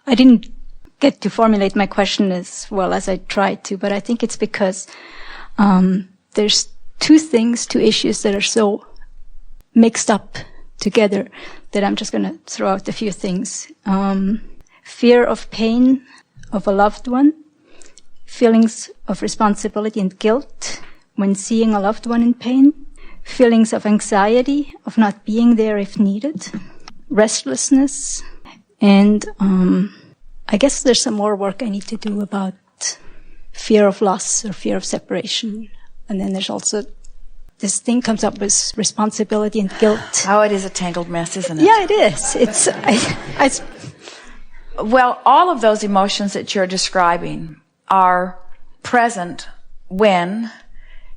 I didn't get to formulate my question as well as I tried to, but I think it's because there's two issues that are so mixed up together that I'm just going to throw out a few things. Fear of pain of a loved one, feelings of responsibility and guilt when seeing a loved one in pain, feelings of anxiety of not being there if needed, restlessness, and I guess there's some more work I need to do about fear of loss or fear of separation. And then there's also this thing comes up with responsibility and guilt. Oh, it is a tangled mess, isn't it? Yeah, it is. Well, all of those emotions that you're describing are present when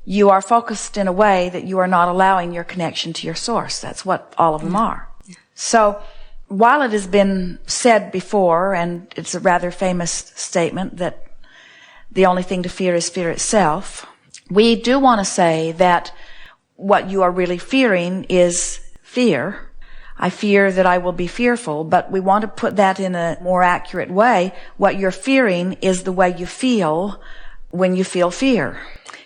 you are focused in a way that you are not allowing your connection to your source. That's what all of them are. So, while it has been said before, and it's a rather famous statement that the only thing to fear is fear itself, we do want to say that what you are really fearing is fear. I fear that I will be fearful, but we want to put that in a more accurate way. What you're fearing is the way you feel when you feel fear.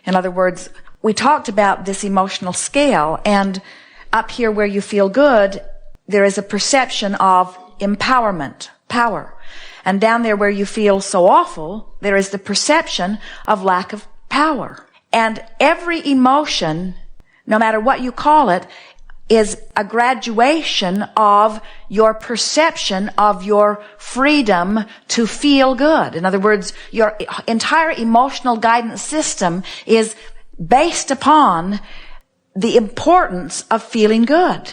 In other words, we talked about this emotional scale, and up here where you feel good, there is a perception of empowerment, power. And down there where you feel so awful, there is the perception of lack of power. And every emotion, no matter what you call it, is a graduation of your perception of your freedom to feel good. In other words, your entire emotional guidance system is based upon the importance of feeling good.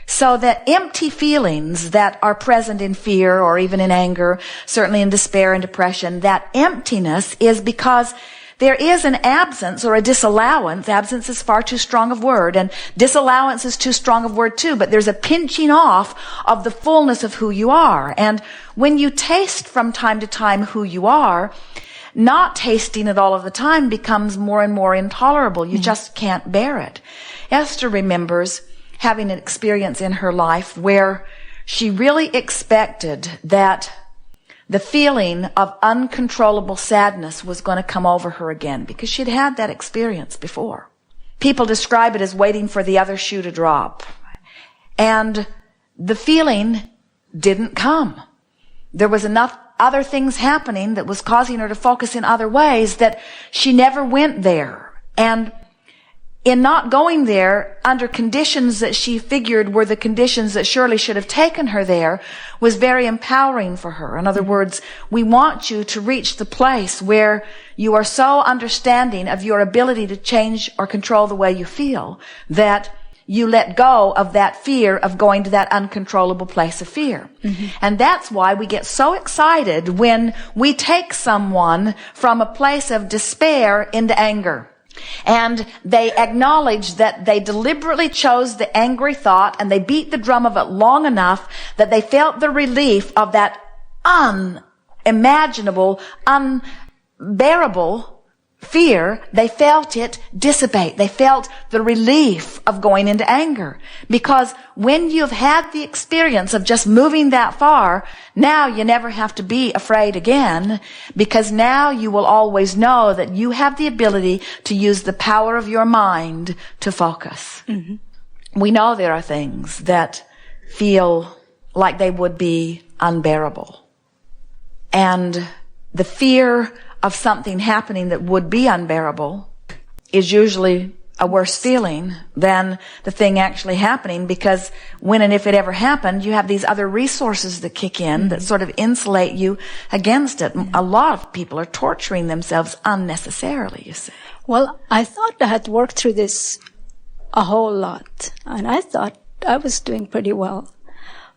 So that empty feelings that are present in fear or even in anger, certainly in despair and depression, that emptiness is because there is an absence or a disallowance. Absence is far too strong of word, and disallowance is too strong of word too, but there's a pinching off of the fullness of who you are. And when you taste from time to time who you are, not tasting it all of the time becomes more and more intolerable. You just can't bear it. Esther remembers having an experience in her life where she really expected that the feeling of uncontrollable sadness was going to come over her again, because she'd had that experience before. People describe it as waiting for the other shoe to drop. And the feeling didn't come. There was enough other things happening that was causing her to focus in other ways that she never went there. And in not going there under conditions that she figured were the conditions that surely should have taken her there was very empowering for her. In other words, we want you to reach the place where you are so understanding of your ability to change or control the way you feel that you let go of that fear of going to that uncontrollable place of fear. Mm-hmm. And that's why we get so excited when we take someone from a place of despair into anger. And they acknowledge that they deliberately chose the angry thought, and they beat the drum of it long enough that they felt the relief of that unimaginable, unbearable fear. They felt it dissipate. They felt the relief of going into anger. Because when you've had the experience of just moving that far, now you never have to be afraid again, because now you will always know that you have the ability to use the power of your mind to focus. Mm-hmm. We know there are things that feel like they would be unbearable. And the fear of something happening that would be unbearable is usually a worse feeling than the thing actually happening, because when and if it ever happened, you have these other resources that kick in that sort of insulate you against it. A lot of people are torturing themselves unnecessarily, you see. Well, I thought I had worked through this a whole lot, and I thought I was doing pretty well.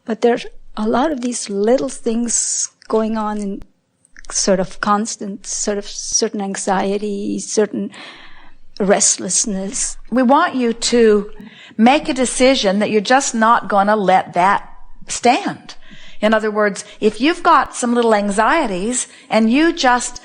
But there's a lot of these little things going on in sort of constant, sort of certain anxiety, certain restlessness. We want you to make a decision that you're just not going to let that stand. In other words, if you've got some little anxieties and you just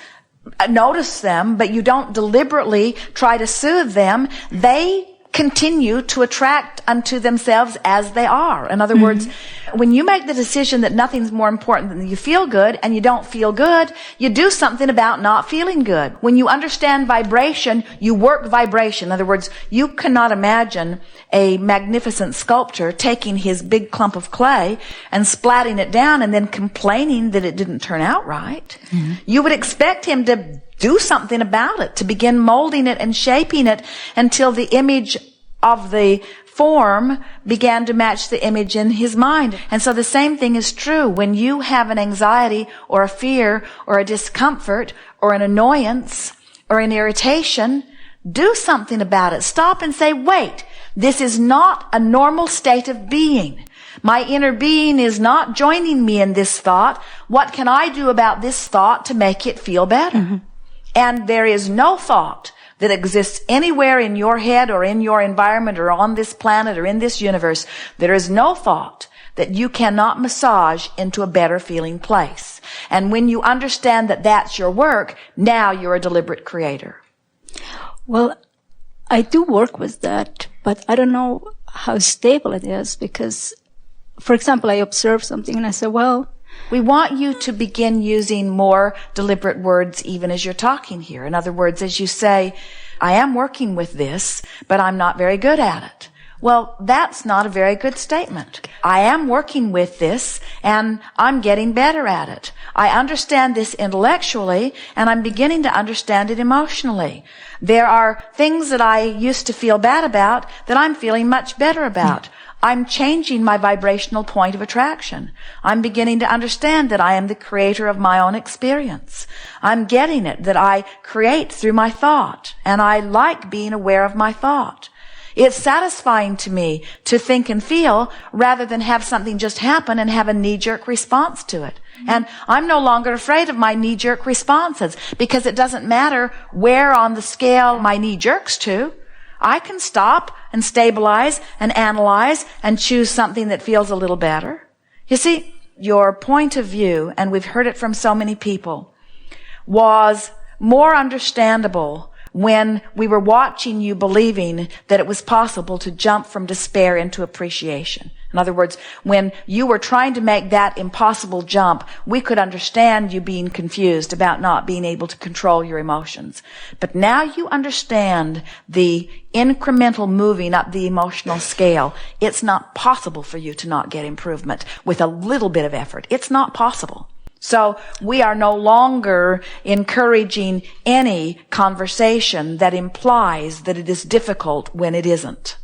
notice them, but you don't deliberately try to soothe them, they continue to attract unto themselves as they are. In other words, when you make the decision that nothing's more important than you feel good and you don't feel good, you do something about not feeling good. When you understand vibration, you work vibration. In other words, you cannot imagine a magnificent sculptor taking his big clump of clay and splatting it down and then complaining that it didn't turn out right. You would expect him to do something about it, to begin molding it and shaping it until the image of the form began to match the image in his mind. And so the same thing is true. When you have an anxiety or a fear or a discomfort or an annoyance or an irritation, do something about it. Stop and say, wait, this is not a normal state of being. My inner being is not joining me in this thought. What can I do about this thought to make it feel better? And there is no thought that exists anywhere in your head or in your environment or on this planet or in this universe. There is no thought that you cannot massage into a better feeling place. And when you understand that that's your work, now you're a deliberate creator. Well, I do work with that, but I don't know how stable it is because, for example, I observe something and I say, well, we want you to begin using more deliberate words even as you're talking here. In other words, as you say, I am working with this, but I'm not very good at it. Well, that's not a very good statement. I am working with this and I'm getting better at it. I understand this intellectually and I'm beginning to understand it emotionally. There are things that I used to feel bad about that I'm feeling much better about. I'm changing my vibrational point of attraction. I'm beginning to understand that I am the creator of my own experience. I'm getting it, that I create through my thought, and I like being aware of my thought. It's satisfying to me to think and feel rather than have something just happen and have a knee-jerk response to it. And I'm no longer afraid of my knee-jerk responses because it doesn't matter where on the scale my knee jerks to. I can stop and stabilize and analyze and choose something that feels a little better. You see, your point of view, and we've heard it from so many people, was more understandable when we were watching you believing that it was possible to jump from despair into appreciation. In other words, when you were trying to make that impossible jump, we could understand you being confused about not being able to control your emotions. But now you understand the incremental moving up the emotional scale. It's not possible for you to not get improvement with a little bit of effort. It's not possible. So we are no longer encouraging any conversation that implies that it is difficult when it isn't.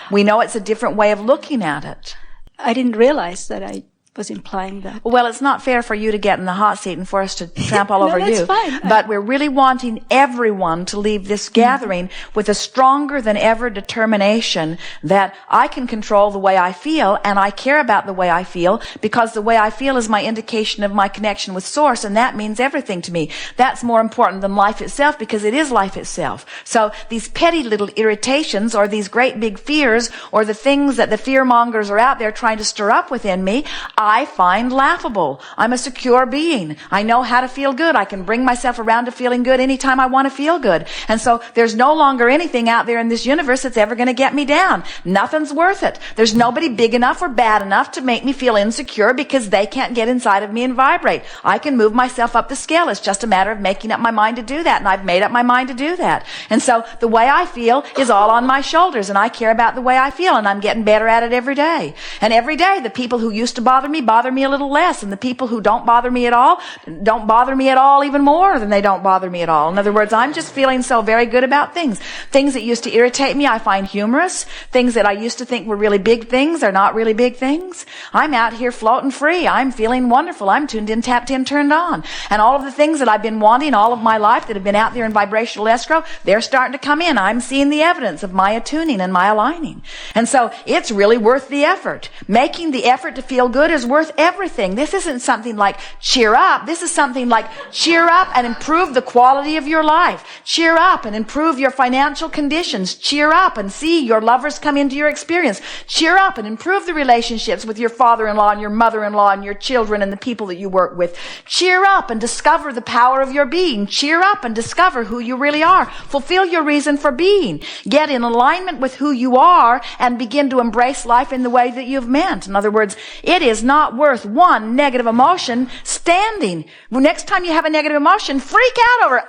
We know it's a different way of looking at it. I didn't realize that I was implying that. Well, it's not fair for you to get in the hot seat and for us to tramp all over that's you. Fine. But we're really wanting everyone to leave this gathering with a stronger than ever determination that I can control the way I feel and I care about the way I feel because the way I feel is my indication of my connection with Source, and that means everything to me. That's more important than life itself because it is life itself. So these petty little irritations or these great big fears or the things that the fearmongers are out there trying to stir up within me, I find laughable. I'm a secure being. I know how to feel good. I can bring myself around to feeling good anytime I want to feel good. And so there's no longer anything out there in this universe that's ever going to get me down. Nothing's worth it. There's nobody big enough or bad enough to make me feel insecure because they can't get inside of me and vibrate. I can move myself up the scale. It's just a matter of making up my mind to do that. And I've made up my mind to do that. And so the way I feel is all on my shoulders, and I care about the way I feel, and I'm getting better at it every day. And every day the people who used to bother me a little less, and the people who don't bother me at all even more than they don't bother me at all. In other words, I'm just feeling so very good about things. Things that used to irritate me, I find humorous. Things that I used to think were really big things are not really big things. I'm out here floating free. I'm feeling wonderful. I'm tuned in, tapped in, turned on. And all of the things that I've been wanting all of my life that have been out there in vibrational escrow, they're starting to come in. I'm seeing the evidence of my attuning and my aligning. And so it's really worth the effort. Making the effort to feel good is is worth everything. This isn't something like cheer up. This is something like cheer up and improve the quality of your life. Cheer up and improve your financial conditions. Cheer up and see your lovers come into your experience. Cheer up and improve the relationships with your father-in-law and your mother-in-law and your children and the people that you work with. Cheer up and discover the power of your being. Cheer up and discover who you really are. Fulfill your reason for being. Get in alignment with who you are and begin to embrace life in the way that you've meant. In other words, it is not worth one negative emotion standing. Well, next time you have a negative emotion, freak out over it.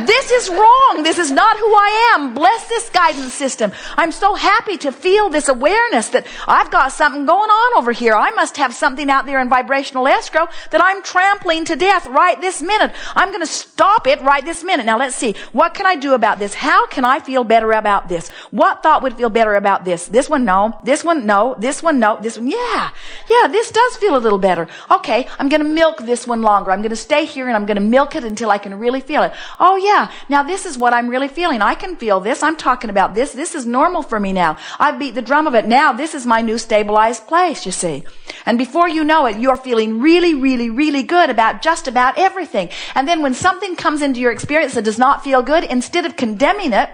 This is wrong. This is not who I am. Bless this guidance system. I'm so happy to feel this awareness that I've got something going on over here. I must have something out there in vibrational escrow that I'm trampling to death right this minute. I'm going to stop it right this minute. Now let's see. What can I do about this? How can I feel better about this? What thought would feel better about this? This one, no. This one, no. This one, no. This one, yeah. Yeah, this does feel a little better. Okay, I'm going to milk this one longer. I'm going to stay here and I'm going to milk it until I can really feel it. Oh yeah, now this is what I'm really feeling. I can feel this. I'm talking about this. This is normal for me now. I've beat the drum of it. Now this is my new stabilized place, you see. And before you know it, you're feeling really, really, really good about just about everything. And then when something comes into your experience that does not feel good, instead of condemning it,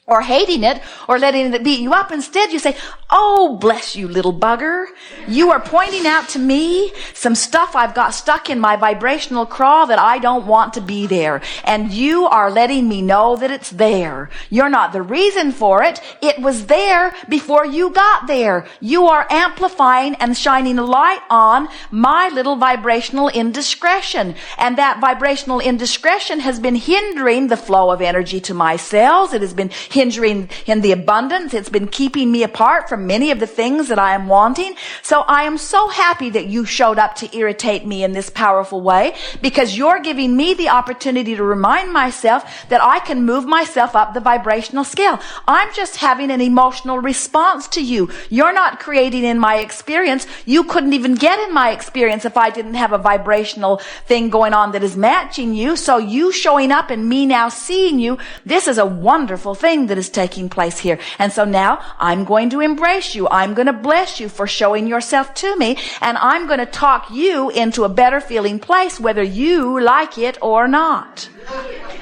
or hating it, or letting it beat you up, instead you say, oh, bless you, little bugger. You are pointing out to me some stuff I've got stuck in my vibrational craw that I don't want to be there. And you are letting me know that it's there. You're not the reason for it. It was there before you got there. You are amplifying and shining a light on my little vibrational indiscretion. And that vibrational indiscretion has been hindering the flow of energy to my cells. It has been hindering in the abundance. It's been keeping me apart from many of the things that I am wanting. So I am so happy that you showed up to irritate me in this powerful way, because you're giving me the opportunity to remind myself that I can move myself up the vibrational scale. I'm just having an emotional response to you. You're not creating in my experience. You couldn't even get in my experience if I didn't have a vibrational thing going on that is matching you. So you showing up and me now seeing you, this is a wonderful thing that is taking place here. And so now I'm going to embrace you. I'm going to bless you for showing yourself to me. And I'm going to talk you into a better feeling place, whether you like it or not.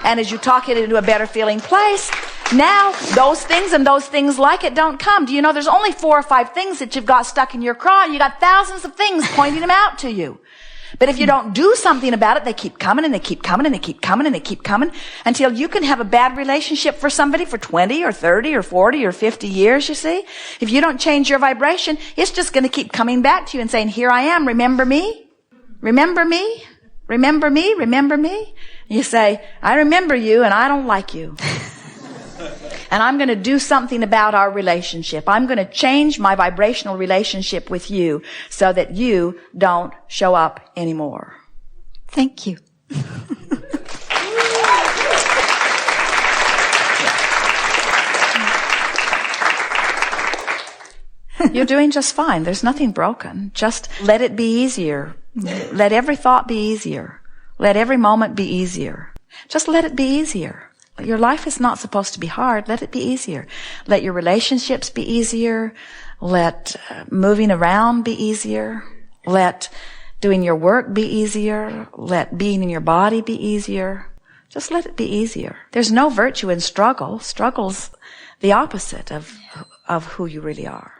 And as you talk it into a better feeling place, now those things and those things like it don't come. Do you know there's only 4 or 5 things that you've got stuck in your craw, and you got thousands of things pointing them out to you. But if you don't do something about it, they keep coming and they keep coming and they keep coming and they keep coming until you can have a bad relationship for somebody for 20 or 30 or 40 or 50 years, you see. If you don't change your vibration, it's just going to keep coming back to you and saying, here I am, remember me? Remember me? Remember me? Remember me? And you say, I remember you and I don't like you. And I'm going to do something about our relationship. I'm going to change my vibrational relationship with you so that you don't show up anymore. Thank you. You're doing just fine. There's nothing broken. Just let it be easier. Let every thought be easier. Let every moment be easier. Just let it be easier. Your life is not supposed to be hard. Let it be easier. Let your relationships be easier. Let moving around be easier. Let doing your work be easier. Let being in your body be easier. Just let it be easier. There's no virtue in struggle. Struggle's the opposite of who you really are.